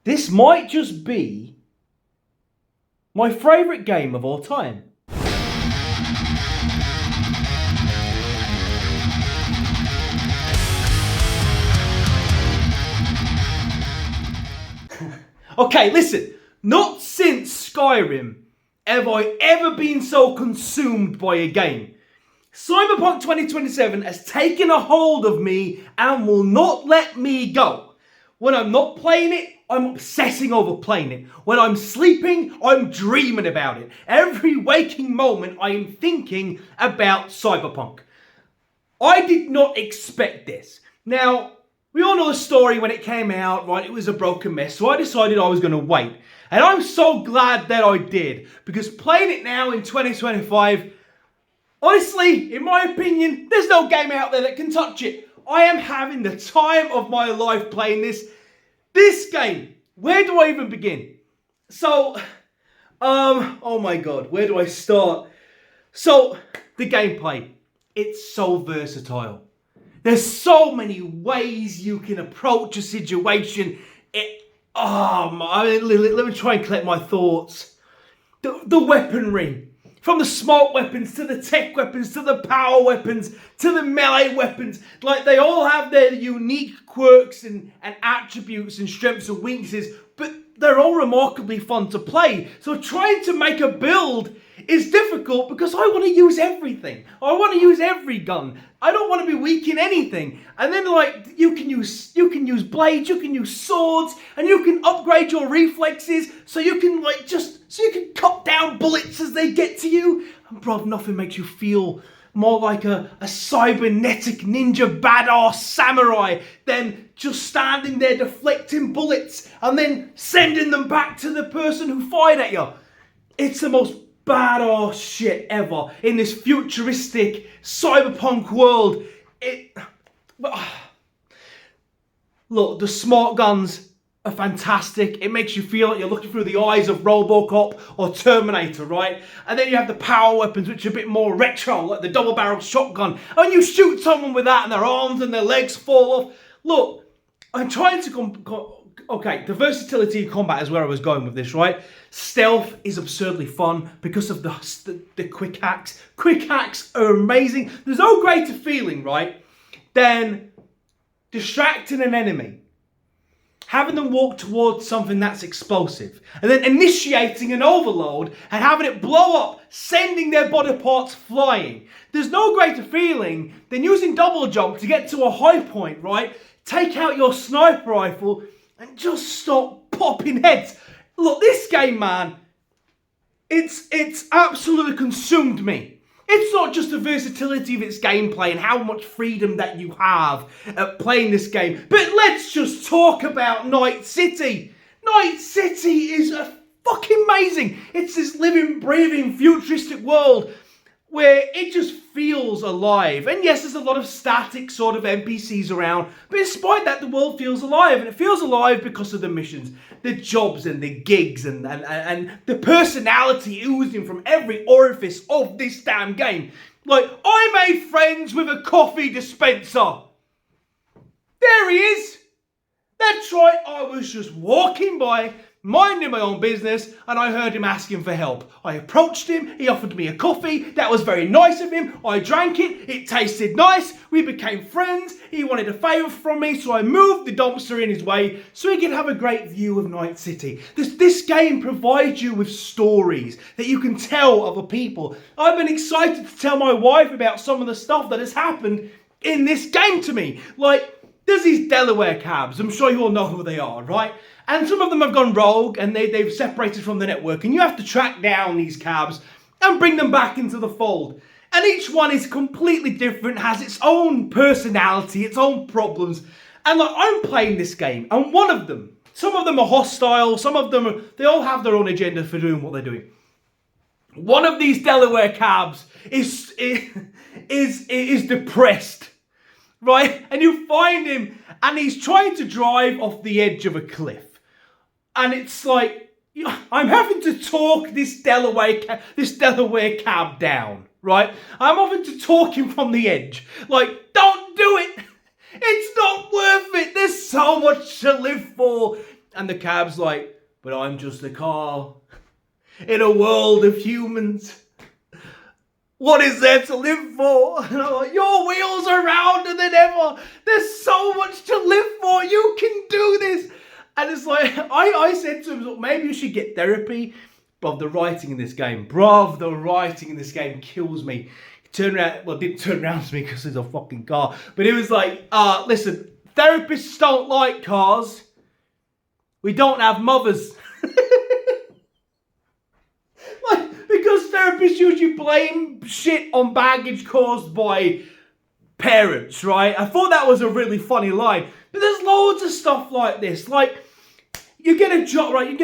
This might just be my favourite game of all time. Okay, listen, not since Skyrim have I ever been so consumed by a game. Cyberpunk 2027 has taken a hold of me and will not let me go. When I'm not playing it, I'm obsessing over playing it. When I'm sleeping, I'm dreaming about it. Every waking moment, I am thinking about Cyberpunk. I did not expect this. Now, we all know the story when it came out, right? It was a broken mess. So I decided I was going to wait. And I'm so glad that I did. Because playing it now in 2025, honestly, in my opinion, there's no game out there that can touch it. I am having the time of my life playing this. This game, where do I even begin? So, oh my god, where do I start? So, the gameplay, it's so versatile. There's so many ways you can approach a situation. Let me try and collect my thoughts. The weaponry. From the smart weapons, to the tech weapons, to the power weapons, to the melee weapons. Like, they all have their unique quirks and attributes and strengths and weaknesses, but they're all remarkably fun to play. So trying to make a build is difficult because I want to use everything. I want to use every gun. I don't want to be weak in anything. And then, like, you can use blades, you can use swords, and you can upgrade your reflexes so you can cut down bullets as they get to you. And bro, nothing makes you feel more like a cybernetic ninja badass samurai than just standing there deflecting bullets and then sending them back to the person who fired at you. It's the most badass shit ever in this futuristic cyberpunk world. Look, the smart guns are fantastic. It makes you feel like you're looking through the eyes of Robocop or Terminator, right? And then you have the power weapons, which are a bit more retro, like the double-barrel shotgun. And you shoot someone with that and their arms and their legs fall off. Look, I'm trying to... Okay, the versatility of combat is where I was going with this, right? Stealth is absurdly fun because of the quick hacks. Quick hacks are amazing. There's no greater feeling, right, than distracting an enemy, having them walk towards something that's explosive, and then initiating an overload and having it blow up, sending their body parts flying. There's no greater feeling than using double jump to get to a high point, right? Take out your sniper rifle and just start popping heads. Look, this game, man, it's absolutely consumed me. It's not just the versatility of its gameplay and how much freedom that you have at playing this game, but let's just talk about Night City. Night City is fucking amazing. It's this living, breathing, futuristic world where it just feels alive. And yes, there's a lot of static sort of NPCs around, but despite that, the world feels alive. And it feels alive because of the missions, the jobs and the gigs and the personality oozing from every orifice of this damn game. Like, I made friends with a coffee dispenser. There he is. That's right, I was just walking by, minding my own business, and I heard him asking for help. I approached him, he offered me a coffee, that was very nice of him, I drank it, it tasted nice, we became friends, he wanted a favour from me, so I moved the dumpster in his way so he could have a great view of Night City. This game provides you with stories that you can tell other people. I've been excited to tell my wife about some of the stuff that has happened in this game to me. Like, there's these Delaware cabs, I'm sure you all know who they are, right? And some of them have gone rogue and they've separated from the network, and you have to track down these cabs and bring them back into the fold. And each one is completely different, has its own personality, its own problems. And like, I'm playing this game, and one of them, some of them are hostile, some of them, they all have their own agenda for doing what they're doing. One of these Delaware cabs is depressed, right? And you find him, and he's trying to drive off the edge of a cliff. And it's like, I'm having to talk this Delaware cab down, right? I'm having to talk him from the edge. Like, don't do it. It's not worth it. There's so much to live for. And the cab's like, but I'm just a car in a world of humans. What is there to live for? And I'm like, your wheels are rounder than ever. There's so much to live for. You can do this. And it's like, I said to him, look, maybe you should get therapy. Bruv, the writing in this game. Bruv, the writing in this game kills me. He turned around, well, didn't turn around to me because it's a fucking car. But it was like, listen, therapists don't like cars. We don't have mothers. Because therapists usually blame shit on baggage caused by parents, right? I thought that was a really funny line. But there's loads of stuff like this. Like, you get a job, right?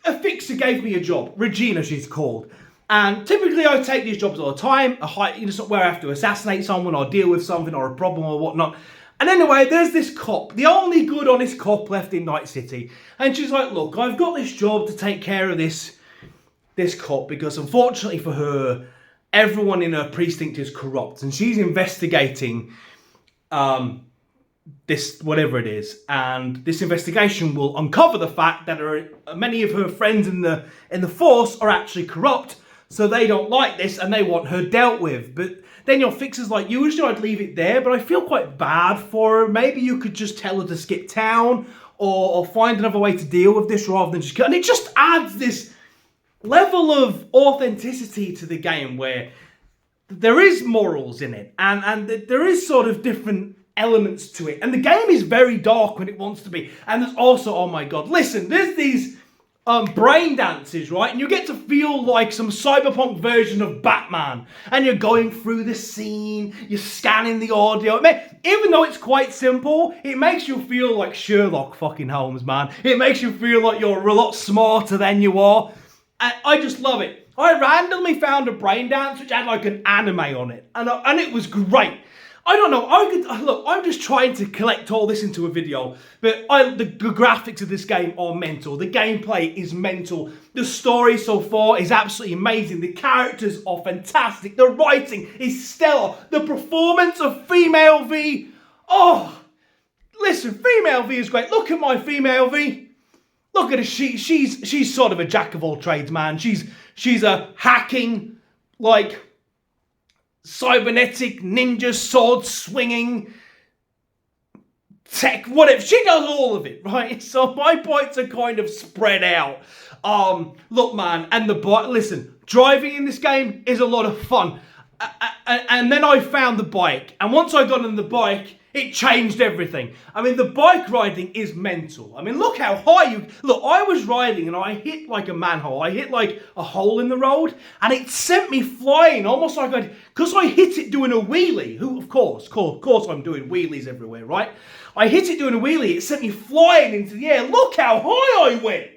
A fixer gave me a job. Regina, she's called. And typically I take these jobs all the time. Where I have to assassinate someone or deal with something or a problem or whatnot. And anyway, there's this cop, the only good honest cop left in Night City. And she's like, look, I've got this job to take care of this cop because unfortunately for her, everyone in her precinct is corrupt. And she's investigating this, whatever it is. And this investigation will uncover the fact that many of her friends in the force are actually corrupt. So they don't like this and they want her dealt with. But then your fixer's like, usually I'd leave it there, but I feel quite bad for her. Maybe you could just tell her to skip town or find another way to deal with this rather than just kill. And it just adds this level of authenticity to the game where there is morals in it and there is sort of different elements to it. And the game is very dark when it wants to be. And there's also, oh my God, listen, there's these brain dances, right? And you get to feel like some cyberpunk version of Batman. And you're going through the scene, you're scanning the audio. Even though it's quite simple, it makes you feel like Sherlock fucking Holmes, man. It makes you feel like you're a lot smarter than you are. And I just love it. I randomly found a brain dance which had like an anime on it. And it was great. I don't know. Look, I'm just trying to collect all this into a video. But the graphics of this game are mental. The gameplay is mental. The story so far is absolutely amazing. The characters are fantastic. The writing is stellar. The performance of Female V. Oh, listen, Female V is great. Look at my Female V. Look at her, she's sort of a jack of all trades, man. She's a hacking, like, cybernetic, ninja, sword swinging, tech, whatever. She does all of it, right? So my points are kind of spread out. Look, man, and listen, driving in this game is a lot of fun. And then I found the bike, and once I got on the bike, it changed everything. I mean, the bike riding is mental. I mean, look how high look, I was riding and I hit like a manhole. I hit like a hole in the road and it sent me flying almost like because I hit it doing a wheelie. Of course I'm doing wheelies everywhere, right? I hit it doing a wheelie. It sent me flying into the air. Look how high I went.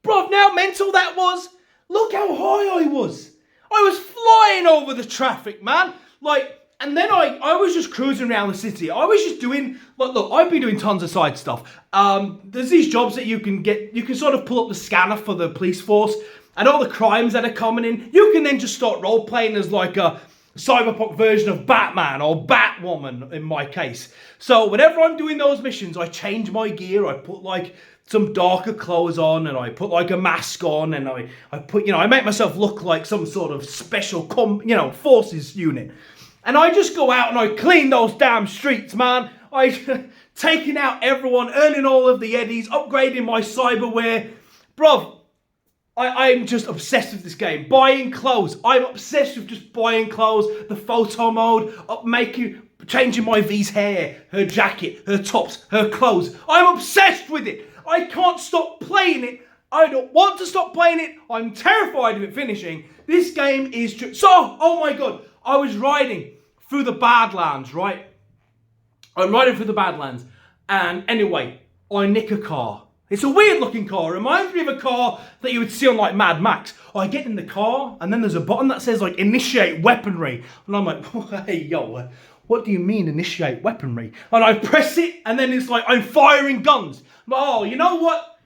Bro, now mental that was. Look how high I was. I was flying over the traffic, man. Like, and then I was just cruising around the city. I was just doing, look, I've been doing tons of side stuff. There's these jobs that you can get, you can sort of pull up the scanner for the police force and all the crimes that are coming in. You can then just start role-playing as like a cyberpunk version of Batman or Batwoman in my case. So whenever I'm doing those missions, I change my gear. I put like some darker clothes on and I put like a mask on and I put, I make myself look like some sort of special, forces unit. And I just go out and I clean those damn streets, man. Taking out everyone, earning all of the eddies, upgrading my cyberware. Bruv, I'm just obsessed with this game. Buying clothes. I'm obsessed with just buying clothes. The photo mode, changing my V's hair, her jacket, her tops, her clothes. I'm obsessed with it. I can't stop playing it. I don't want to stop playing it. I'm terrified of it finishing. This game is oh my God. I was riding through the Badlands, right? I'm riding through the Badlands. And anyway, I nick a car. It's a weird looking car. It reminds me of a car that you would see on like Mad Max. I get in the car and then there's a button that says like initiate weaponry. And I'm like, hey, yo, what do you mean initiate weaponry? And I press it and then it's like I'm firing guns. Oh, you know what?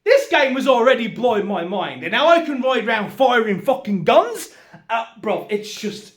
This game was already blowing my mind. And now I can ride around firing fucking guns? Bro, it's just,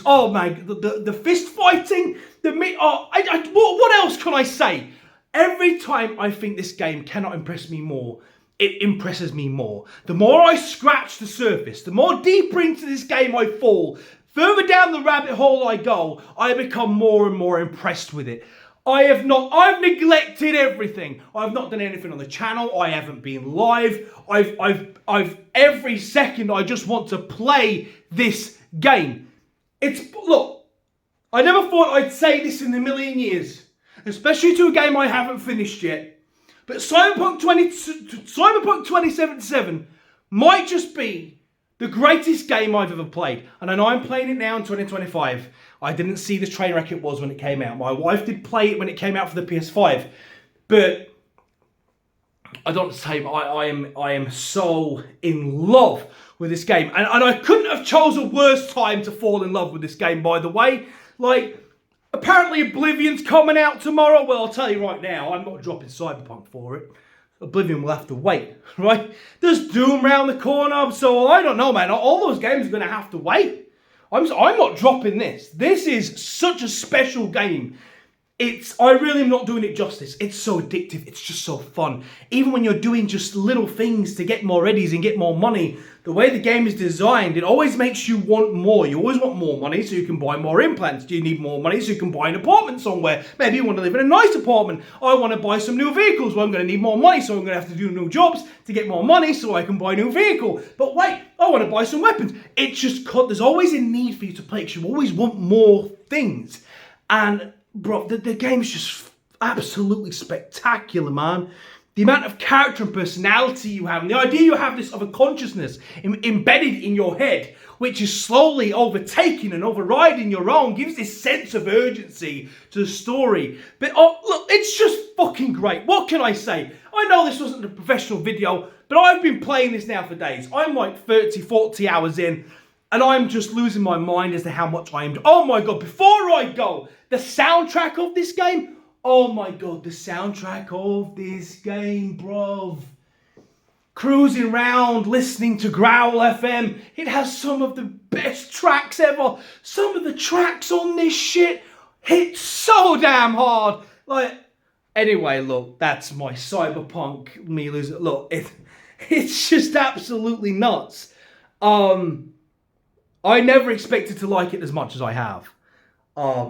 oh my, the fist fighting, what else can I say? Every time I think this game cannot impress me more, it impresses me more. The more I scratch the surface, the more deeper into this game I fall, further down the rabbit hole I go, I become more and more impressed with it. I've neglected everything. I've not done anything on the channel. I haven't been live. I've every second I just want to play this game. Look, I never thought I'd say this in a million years, especially to a game I haven't finished yet. But Cyberpunk 2077 might just be the greatest game I've ever played. And I know I'm playing it now in 2025. I didn't see the train wreck it was when it came out. My wife did play it when it came out for the PS5. But I don't say I am so in love with this game. And I couldn't have chose a worse time to fall in love with this game, by the way. Like, apparently Oblivion's coming out tomorrow. Well, I'll tell you right now, I'm not dropping Cyberpunk for it. Oblivion will have to wait, right? There's Doom round the corner, so I don't know, man. All those games are going to have to wait. I'm not dropping this. This is such a special game. I really am not doing it justice. It's so addictive. It's just so fun. Even when you're doing just little things to get more eddies and get more money, the way the game is designed, it always makes you want more. You always want more money so you can buy more implants. Do you need more money so you can buy an apartment somewhere? Maybe you want to live in a nice apartment. I want to buy some new vehicles. Well, I'm going to need more money, so I'm going to have to do new jobs to get more money so I can buy a new vehicle. But wait, I want to buy some weapons. It's just, there's always a need for you to play because you always want more things. And bro, the game's just absolutely spectacular, man. The amount of character and personality you have, and the idea you have this other consciousness embedded in your head, which is slowly overtaking and overriding your own, gives this sense of urgency to the story. But look, it's just fucking great. What can I say? I know this wasn't a professional video, but I've been playing this now for days. I'm like 30, 40 hours in, and I'm just losing my mind as to how much I am. Oh my God, before I go, the soundtrack of this game, oh my God, the soundtrack of this game, bruv. Cruising around, listening to Growl FM. It has some of the best tracks ever. Some of the tracks on this shit hit so damn hard. Like, anyway, look, that's my Cyberpunk me losing. Look, it's just absolutely nuts. I never expected to like it as much as I have.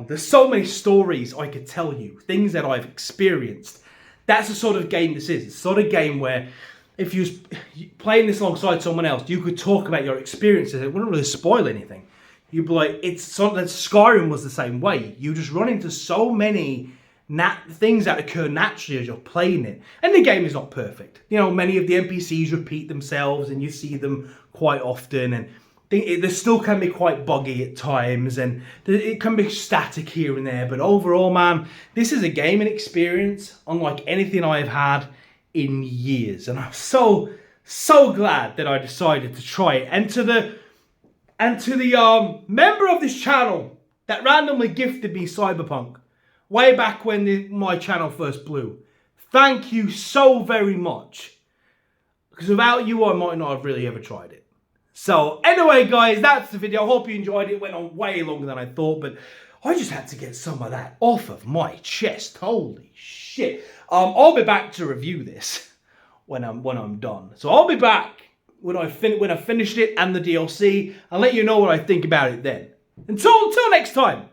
There's so many stories I could tell you, things that I've experienced. That's the sort of game this is. It's the sort of game where if you was playing this alongside someone else, you could talk about your experiences. It wouldn't really spoil anything. You'd be like, it's something that Skyrim was the same way. You just run into so many things that occur naturally as you're playing it. And the game is not perfect. You know, many of the NPCs repeat themselves and you see them quite often, and they still can be quite buggy at times, and it can be static here and there. But overall, man, this is a gaming experience unlike anything I've had in years. And I'm so glad that I decided to try it. And to the member of this channel that randomly gifted me Cyberpunk way back when my channel first blew, thank you so very much. Because without you, I might not have really ever tried it. So anyway, guys, that's the video. I hope you enjoyed it. It went on way longer than I thought, but I just had to get some of that off of my chest. Holy shit. I'll be back to review this when I'm done. So I'll be back when I've finished it and the DLC, and let you know what I think about it then. Until next time.